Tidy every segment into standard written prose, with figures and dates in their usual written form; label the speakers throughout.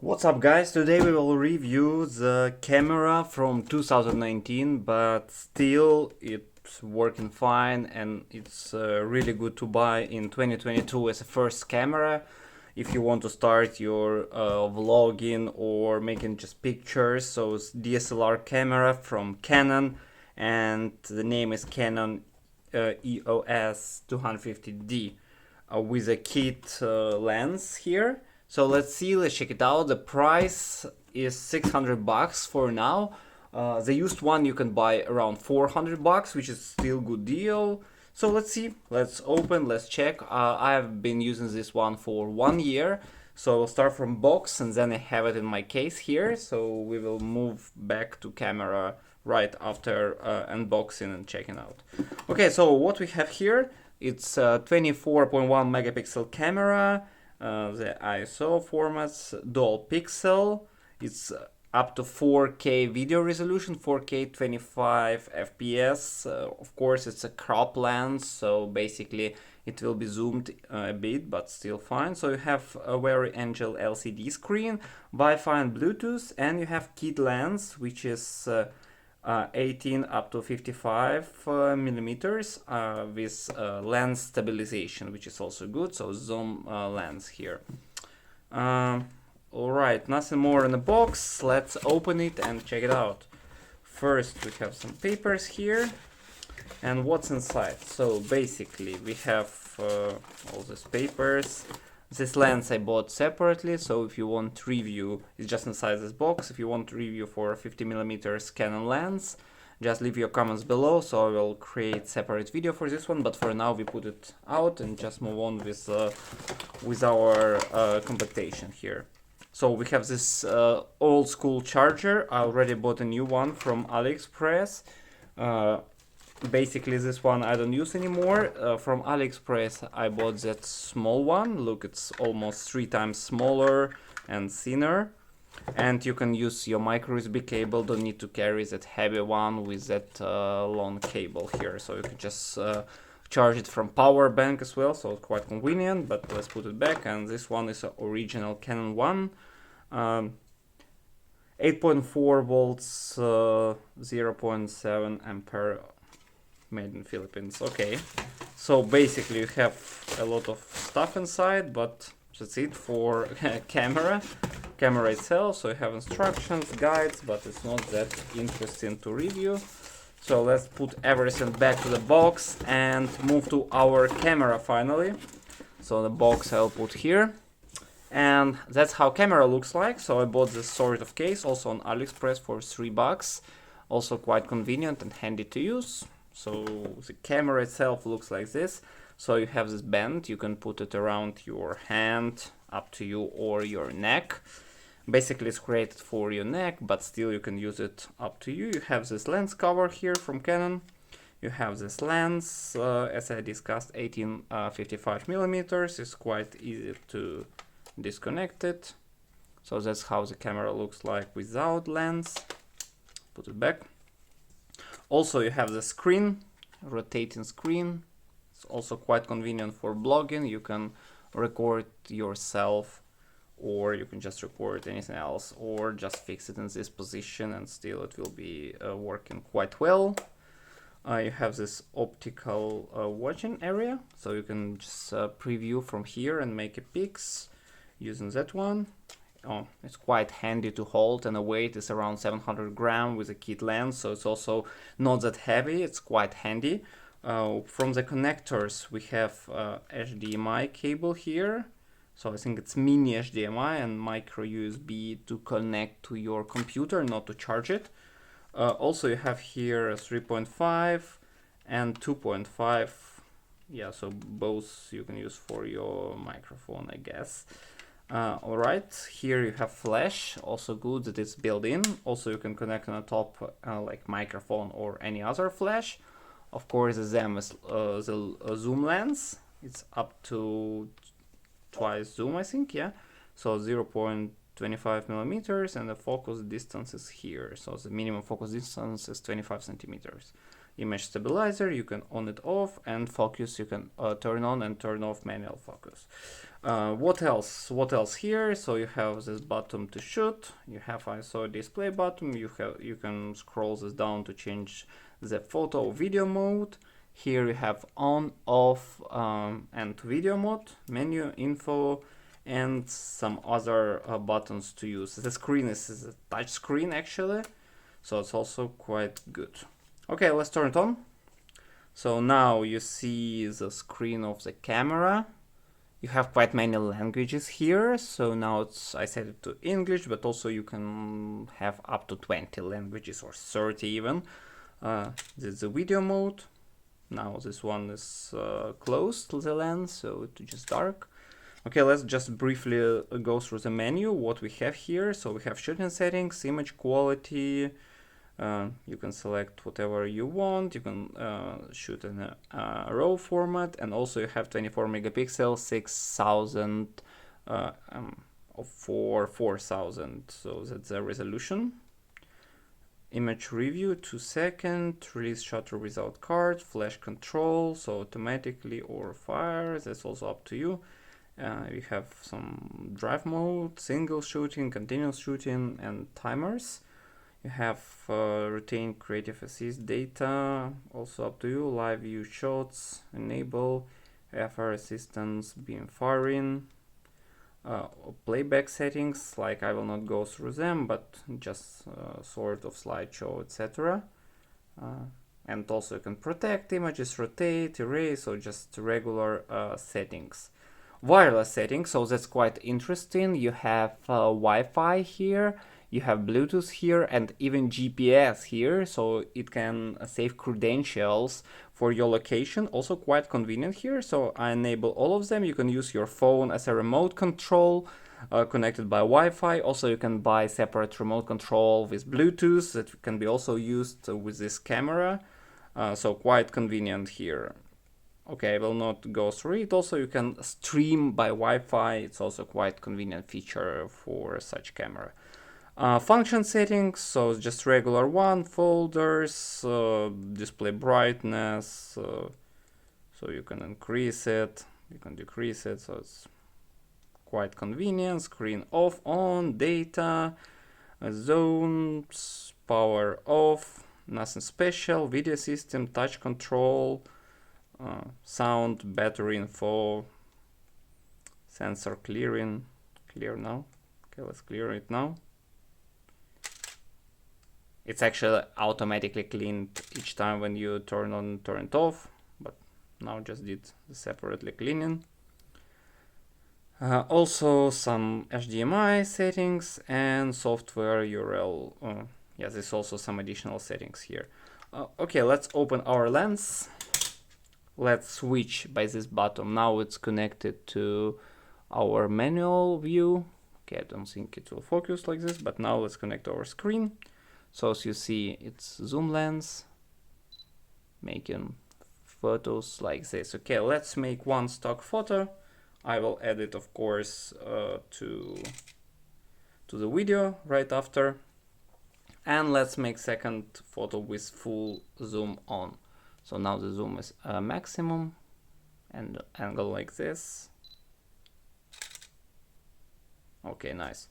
Speaker 1: What's up guys, today we will review the camera from 2019, but still it's working fine and it's really good to buy in 2022 as a first camera if you want to start your vlogging or making just pictures. So it's DSLR camera from Canon and the name is Canon EOS 250D with a kit lens here. So let's check it out. The price is $600 for now. The used one you can buy around $400, which is still good deal. So let's see, let's open, let's check. I have been using this one for 1 year. So I'll start from box and then I have it in my case here. So we will move back to camera right after unboxing and checking out. Okay, so what we have here, it's a 24.1 megapixel camera. The ISO formats, dual pixel, it's up to 4K video resolution, 4K 25 FPS. Of course it's a crop lens, so basically it will be zoomed a bit, but still fine. So you have a very angel LCD screen, Wi-Fi and Bluetooth, and you have kit lens, which is 18 up to 55 millimeters with lens stabilization, which is also good. So zoom lens here. Alright, nothing more in the box. Let's open it and check it out. First we have some papers here and what's inside. So basically we have all these papers. This lens I bought separately, so if you want review, it's just inside this box. If you want review for a 50mm Canon lens, just leave your comments below, so I will create separate video for this one, but for now we put it out and just move on with our compactation here. So we have this old school charger. I already bought a new one from AliExpress. Basically this one I don't use anymore. From AliExpress I bought that small one. Look, it's almost 3 times smaller and thinner. And you can use your micro USB cable, don't need to carry that heavy one with that long cable here. So you can just charge it from power bank as well, so it's quite convenient. But let's put it back, and this one is an original Canon one. 8.4 volts, 0.7 ampere, made in Philippines. Okay, so basically you have a lot of stuff inside, but that's it for camera itself. So you have instructions, guides, but it's not that interesting to review. So let's put everything back to the box and move to our camera finally. So the box I'll put here, and that's how camera looks like. So I bought this sort of case also on AliExpress for $3, also quite convenient and handy to use. So the camera itself looks like this. So you have this band, you can put it around your hand, up to you, or your neck. Basically it's created for your neck, but still you can use it up to you. You have this lens cover here from Canon. You have this lens, as I discussed, 18-55 millimeters. It's quite easy to disconnect it. So that's how the camera looks like without lens. Put it back. Also you have the screen, rotating screen. It's also quite convenient for blogging. You can record yourself, or you can just record anything else, or just fix it in this position and still it will be working quite well. You have this optical watching area, so you can just preview from here and make a pics using that one. Oh, it's quite handy to hold, and the weight is around 700 grams with a kit lens, so it's also not that heavy. It's quite handy. From the connectors we have HDMI cable here, so I think it's mini HDMI and micro USB to connect to your computer, not to charge it. Also you have here a 3.5 and 2.5, yeah, so both you can use for your microphone, I guess. Alright, here you have flash, also good that it's built in. Also you can connect on the top like microphone or any other flash. Of course the ZEM is the zoom lens. It's up to twice zoom, I think, yeah. So 0.25 millimeters, and the focus distance is here. So the minimum focus distance is 25 centimeters. Image stabilizer, you can on it off, and focus you can turn on and turn off manual focus. What else here? So you have this button to shoot. You have ISO display button. You can scroll this down to change the photo or video mode. Here you have on, off, and video mode, menu, info, and some other buttons to use. The screen is a touch screen actually, so it's also quite good. Okay, let's turn it on. So now you see the screen of the camera. You have quite many languages here, so now I set it to English, but also you can have up to 20 languages or 30 even. This is the video mode. Now this one is closed, the lens, so it's just dark. Okay, let's just briefly go through the menu, what we have here. So we have shooting settings, image quality. You can select whatever you want. You can shoot in a RAW format, and also you have 24 megapixel, 6000 for 4000, so that's the resolution. Image review, 2 seconds, release shutter without card, flash control, so automatically or fire, that's also up to you. You have some drive mode, single shooting, continuous shooting, and timers. You have retain creative assist data, also up to you. Live view shots, enable, FR assistance, beam firing, playback settings, like I will not go through them, but just sort of slideshow, etc. And also you can protect images, rotate, erase, or just regular settings. Wireless settings, so that's quite interesting. You have Wi-Fi here, you have Bluetooth here, and even GPS here, so it can save credentials for your location. Also quite convenient here, so I enable all of them. You can use your phone as a remote control connected by Wi-Fi. Also you can buy separate remote control with Bluetooth that can be also used with this camera, so quite convenient here. Okay, I will not go through it. Also you can stream by Wi-Fi. It's also quite convenient feature for such camera. Function settings, so just regular one, folders, display brightness, so you can increase it, you can decrease it, so it's quite convenient. Screen off, on, data, zones, power off, nothing special. Video system, touch control, sound, battery info, sensor clearing, clear now. Okay, let's clear it now. It's actually automatically cleaned each time when you turn on, turn it off, but now just did separately cleaning. Also some HDMI settings and software URL. Yeah, there's also some additional settings here. Okay, let's open our lens. Let's switch by this button. Now it's connected to our manual view. Okay, I don't think it will focus like this, but now let's connect our screen. So as you see, it's zoom lens, making photos like this. Okay, let's make one stock photo. I will add it, of course, to the video right after. And let's make second photo with full zoom on. So now the zoom is maximum and angle like this. Okay, nice.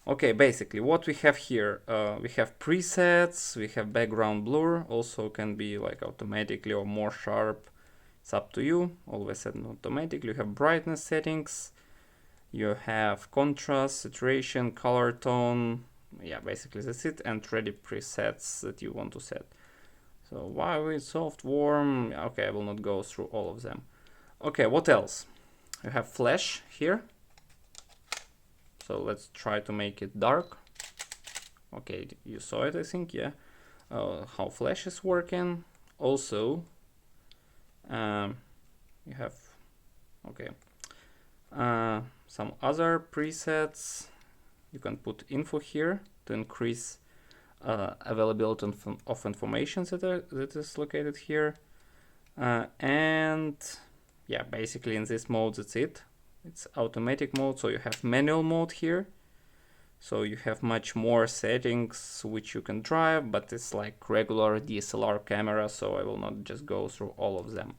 Speaker 1: Okay, basically what we have here, we have presets, we have background blur, also can be like automatically or more sharp, it's up to you, always set automatically. You have brightness settings, you have contrast, saturation, color tone, yeah, basically that's it, and ready presets that you want to set. So wide, soft, warm, okay, I will not go through all of them. Okay, what else? You have flash here. So let's try to make it dark. Okay, you saw it, I think, yeah. How flash is working. Also, you have, okay, some other presets. You can put info here to increase availability of information that is located here. And yeah, basically in this mode, that's it. It's automatic mode, so you have manual mode here. So you have much more settings which you can drive, but it's like regular DSLR camera, so I will not just go through all of them.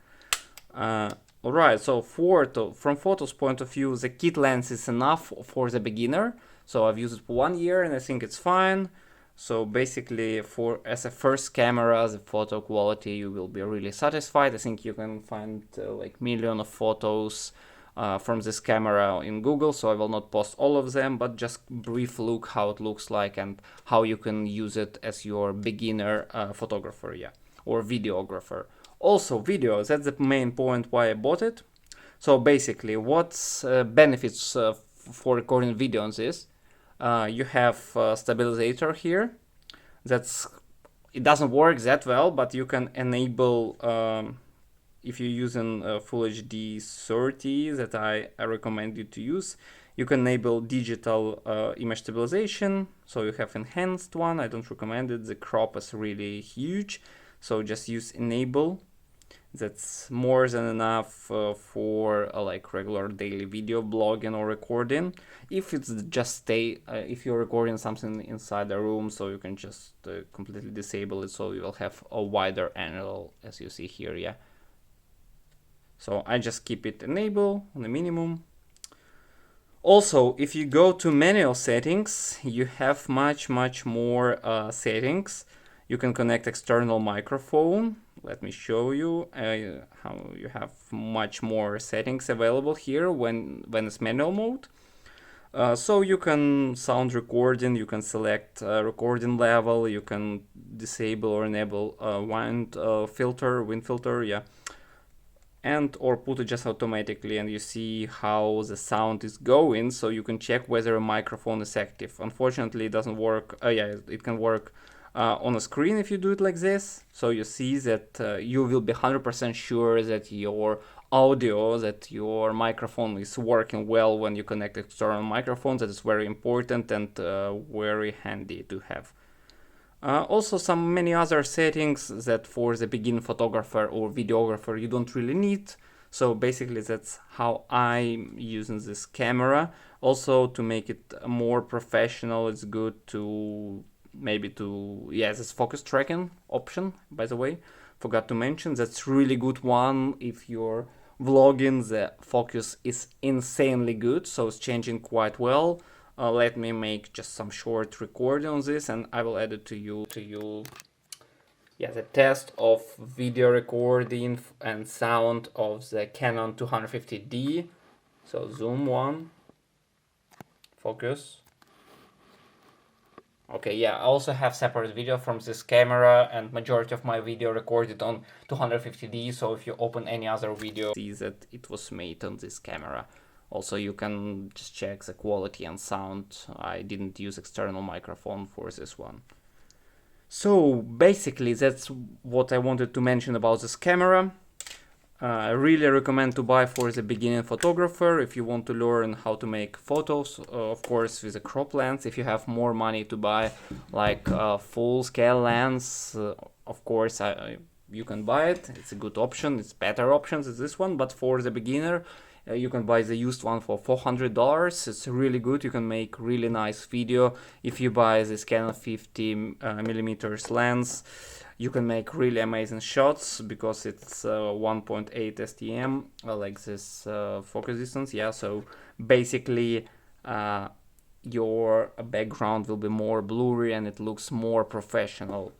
Speaker 1: Alright, so from photos point of view, the kit lens is enough for the beginner. So I've used it for 1 year and I think it's fine. So basically, as a first camera, the photo quality, you will be really satisfied. I think you can find like million of photos from this camera in Google, so I will not post all of them, but just brief look how it looks like and how you can use it as your beginner photographer, yeah, or videographer. Also, video, that's the main point why I bought it. So basically, what's benefits for recording video on this? You have stabilizer here. It doesn't work that well, but you can enable if you're using Full HD 30 that I recommend you to use. You can enable digital image stabilization, so you have enhanced one. I don't recommend it. The crop is really huge, so just use enable. That's more than enough for like regular daily video blogging or recording. If it's just if you're recording something inside the room, so you can just completely disable it, so you will have a wider angle as you see here, yeah. So I just keep it enable on the minimum. Also, if you go to manual settings, you have much more settings. You can connect external microphone. Let me show you how you have much more settings available here when it's manual mode. So you can sound recording, you can select recording level, you can disable or enable wind filter, yeah, and or put it just automatically, and you see how the sound is going, so you can check whether a microphone is active. Unfortunately, it doesn't work. Yeah, it can work on a screen if you do it like this, so you see that you will be 100% sure that your audio, that your microphone is working well when you connect external microphones. That is very important and very handy to have. Also many other settings that for the beginner photographer or videographer you don't really need. So basically that's how I'm using this camera. Also, to make it more professional, it's good to this focus tracking option, by the way, forgot to mention. That's really good one if you're vlogging. The focus is insanely good, so it's changing quite well. Let me make just some short recording on this and I will add it to you. Yeah, the test of video recording and sound of the Canon 250D. So zoom one, focus. Okay, yeah, I also have separate video from this camera and majority of my video recorded on 250D, so if you open any other video, see that it was made on this camera. Also, you can just check the quality and sound. I didn't use external microphone for this one. So basically that's what I wanted to mention about this camera. I really recommend to buy for the beginning photographer if you want to learn how to make photos, of course with a crop lens. If you have more money to buy like a full scale lens, of course you can buy it. It's a good option. It's better option than this one, but for the beginner you can buy the used one for $400. It's really good. You can make really nice video. If you buy this Canon 50mm lens, you can make really amazing shots because it's 1.8 STM, like this focus distance. Yeah, so basically your background will be more blurry and it looks more professional.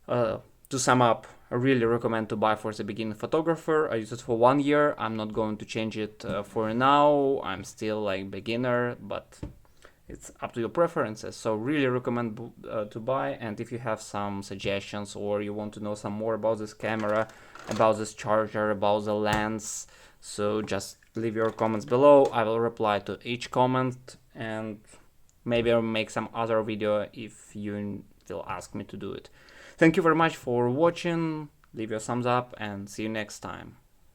Speaker 1: To sum up, I really recommend to buy for the beginner photographer. I use it for 1 year. I'm not going to change it for now. I'm still like beginner, but it's up to your preferences. So really recommend to buy. And if you have some suggestions or you want to know some more about this camera, about this charger, about the lens, so just leave your comments below. I will reply to each comment and maybe I'll make some other video if you will ask me to do it. Thank you very much for watching. Leave your thumbs up and see you next time.